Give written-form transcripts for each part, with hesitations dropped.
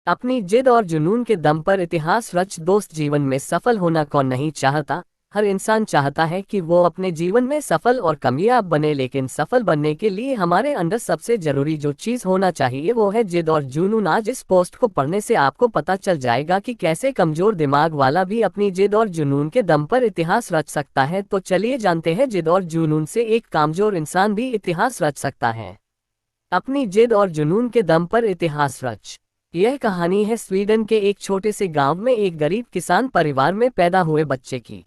अपनी जिद और जुनून के दम पर इतिहास रच दोस्त जीवन में सफल होना कौन नहीं चाहता। हर इंसान चाहता है कि वो अपने जीवन में सफल और कामयाब बने, लेकिन सफल बनने के लिए हमारे अंदर सबसे जरूरी जो चीज़ होना चाहिए वो है जिद और जुनून। आज इस पोस्ट को पढ़ने से आपको पता चल जाएगा कि कैसे कमजोर दिमाग वाला भी अपनी जिद और जुनून के दम पर इतिहास रच सकता है। तो चलिए जानते हैं जिद और जुनून से एक कमजोर इंसान भी इतिहास रच सकता है। अपनी जिद और जुनून के दम पर इतिहास रच। यह कहानी है स्वीडन के एक छोटे से गांव में एक गरीब किसान परिवार में पैदा हुए बच्चे की,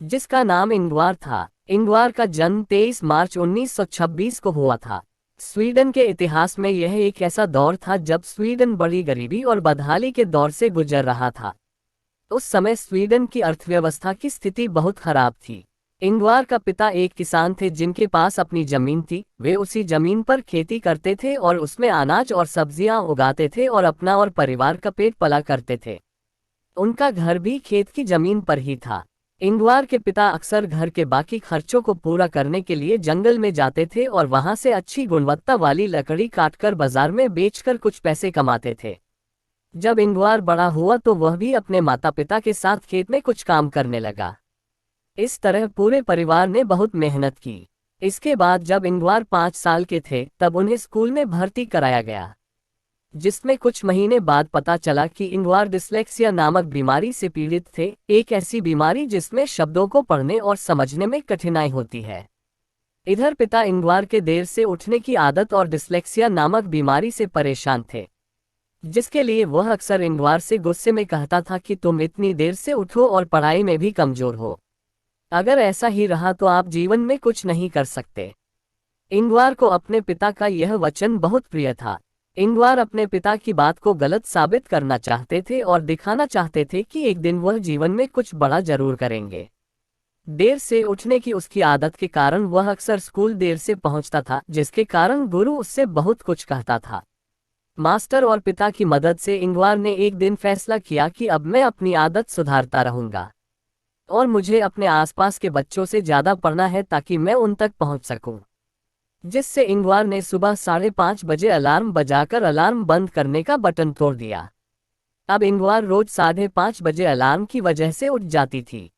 जिसका नाम इंगवार था। इंगवार का जन्म 23 मार्च 1926 को हुआ था। स्वीडन के इतिहास में यह एक ऐसा दौर था जब स्वीडन बड़ी गरीबी और बदहाली के दौर से गुजर रहा था। उस समय स्वीडन की अर्थव्यवस्था की स्थिति बहुत खराब थी। इंगवार का पिता एक किसान थे जिनके पास अपनी जमीन थी। वे उसी जमीन पर खेती करते थे और उसमें अनाज और सब्जियां उगाते थे और अपना और परिवार का पेट पला करते थे। उनका घर भी खेत की जमीन पर ही था। इंगवार के पिता अक्सर घर के बाकी खर्चों को पूरा करने के लिए जंगल में जाते थे और वहां से अच्छी गुणवत्ता वाली लकड़ी काटकर बाजार में बेचकर कुछ पैसे कमाते थे। जब इंगवार बड़ा हुआ तो वह भी अपने माता पिता के साथ खेत में कुछ काम करने लगा। इस तरह पूरे परिवार ने बहुत मेहनत की। इसके बाद जब इंगवार 5 साल के थे तब उन्हें स्कूल में भर्ती कराया गया, जिसमें कुछ महीने बाद पता चला कि इंगवार डिस्लेक्सिया नामक बीमारी से पीड़ित थे, एक ऐसी बीमारी जिसमें शब्दों को पढ़ने और समझने में कठिनाई होती है। इधर पिता इंगवार के देर से उठने की आदत और डिस्लेक्सिया नामक बीमारी से परेशान थे, जिसके लिए वह अक्सर इंगवार से गुस्से में कहता था कि तुम इतनी देर से उठो और पढ़ाई में भी कमजोर हो। अगर ऐसा ही रहा तो आप जीवन में कुछ नहीं कर सकते। इंगवार को अपने पिता का यह वचन बहुत प्रिय था। इंगवार अपने पिता की बात को गलत साबित करना चाहते थे और दिखाना चाहते थे कि एक दिन वह जीवन में कुछ बड़ा जरूर करेंगे। देर से उठने की उसकी आदत के कारण वह अक्सर स्कूल देर से पहुंचता था, जिसके कारण गुरु उससे बहुत कुछ कहता था। मास्टर और पिता की मदद से इंगवार ने एक दिन फैसला किया कि अब मैं अपनी आदत सुधारता रहूंगा और मुझे अपने आसपास के बच्चों से ज्यादा पढ़ना है ताकि मैं उन तक पहुंच सकूं। जिससे इंगवार ने सुबह 5:30 बजे अलार्म बजाकर अलार्म बंद करने का बटन तोड़ दिया। अब इंगवार रोज 5:30 बजे अलार्म की वजह से उठ जाती थी।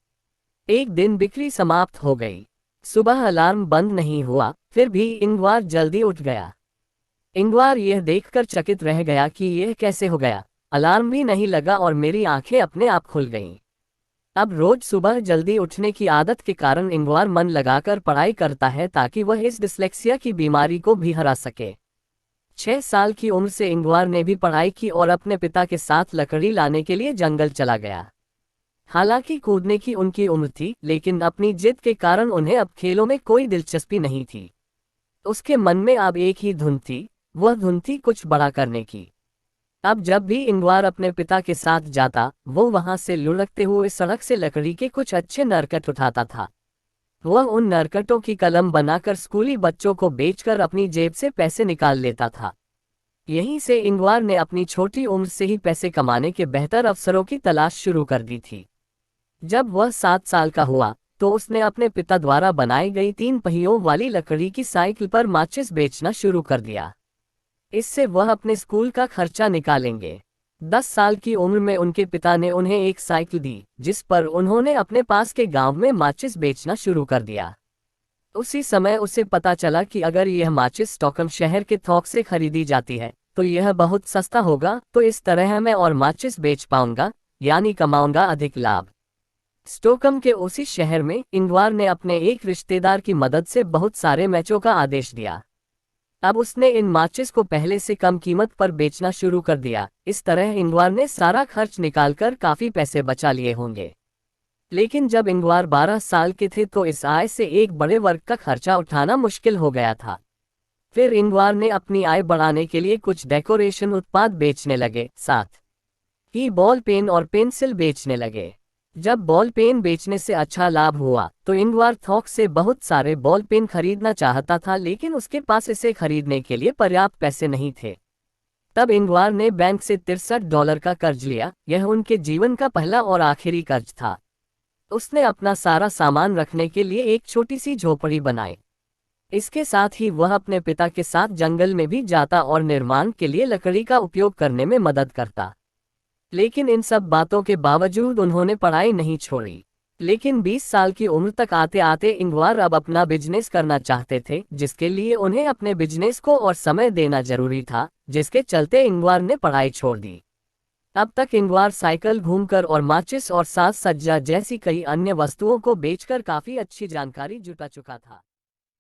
एक दिन बिक्री समाप्त हो गई। सुबह अलार्म बंद नहीं हुआ, फिर भी इंगवार जल्दी उठ गया। इंगवार यह देखकर चकित रह गया कि यह कैसे हो गया। अलार्म भी नहीं लगा और मेरी आंखें अपने आप खुल गईं। अब रोज सुबह जल्दी उठने की आदत के कारण इंगवार मन लगाकर पढ़ाई करता है ताकि वह इस डिस्लेक्सिया की बीमारी को भी हरा सके। 6 साल की उम्र से इंगवार ने भी पढ़ाई की और अपने पिता के साथ लकड़ी लाने के लिए जंगल चला गया। हालांकि कूदने की उनकी उम्र थी, लेकिन अपनी जिद के कारण उन्हें अब खेलों में कोई दिलचस्पी नहीं थी। उसके मन में अब एक ही धुन थी, वह धुन थी कुछ बड़ा करने की। अब जब भी इंगवार अपने पिता के साथ जाता, वो वहां से लुढ़कते हुए सड़क से लकड़ी के कुछ अच्छे नरकट उठाता था। वह उन नरकटों की कलम बनाकर स्कूली बच्चों को बेचकर अपनी जेब से पैसे निकाल लेता था। यहीं से इंगवार ने अपनी छोटी उम्र से ही पैसे कमाने के बेहतर अवसरों की तलाश शुरू कर दी थी। जब वह 7 साल का हुआ तो उसने अपने पिता द्वारा बनाई गई 3 पहियों वाली लकड़ी की साइकिल पर माचिस बेचना शुरू कर दिया। इससे वह अपने स्कूल का खर्चा निकालेंगे। 10 साल की उम्र में उनके पिता ने उन्हें एक साइकिल दी, जिस पर उन्होंने अपने पास के गांव में माचिस बेचना शुरू कर दिया। उसी समय उसे पता चला कि अगर यह माचिस स्टॉकहोम शहर के थोक से खरीदी जाती है तो यह बहुत सस्ता होगा, तो इस तरह मैं और माचिस बेच पाऊंगा, यानी कमाऊंगा अधिक लाभ। स्टॉकहोम के उसी शहर में इंगवार ने अपने एक रिश्तेदार की मदद से बहुत सारे मैचों का आदेश दिया। अब उसने इन माचिस को पहले से कम कीमत पर बेचना शुरू कर दिया। इस तरह इंगवार ने सारा खर्च निकालकर काफी पैसे बचा लिए होंगे। लेकिन जब इंगवार 12 साल के थे तो इस आय से एक बड़े वर्ग का खर्चा उठाना मुश्किल हो गया था। फिर इंगवार ने अपनी आय बढ़ाने के लिए कुछ डेकोरेशन उत्पाद बेचने लगे, साथ ही बॉल पेन और पेंसिल बेचने लगे। जब बॉल पेन बेचने से अच्छा लाभ हुआ तो इंगवार थोक से बहुत सारे बॉल पेन खरीदना चाहता था, लेकिन उसके पास इसे खरीदने के लिए पर्याप्त पैसे नहीं थे। तब इंगवार ने बैंक से $63 का कर्ज लिया। यह उनके जीवन का पहला और आखिरी कर्ज था। उसने अपना सारा सामान रखने के लिए एक छोटी सी झोपड़ी बनाई। इसके साथ ही वह अपने पिता के साथ जंगल में भी जाता और निर्माण के लिए लकड़ी का उपयोग करने में मदद करता। लेकिन इन सब बातों के बावजूद उन्होंने पढ़ाई नहीं छोड़ी। लेकिन 20 साल की उम्र तक आते आते इंगवार अब अपना बिजनेस करना चाहते थे, जिसके लिए उन्हें अपने बिजनेस को और समय देना जरूरी था, जिसके चलते इंगवार ने पढ़ाई छोड़ दी। अब तक इंगवार साइकिल घूमकर और माचिस और साज सज्जा जैसी कई अन्य वस्तुओं को बेचकर काफी अच्छी जानकारी जुटा चुका था।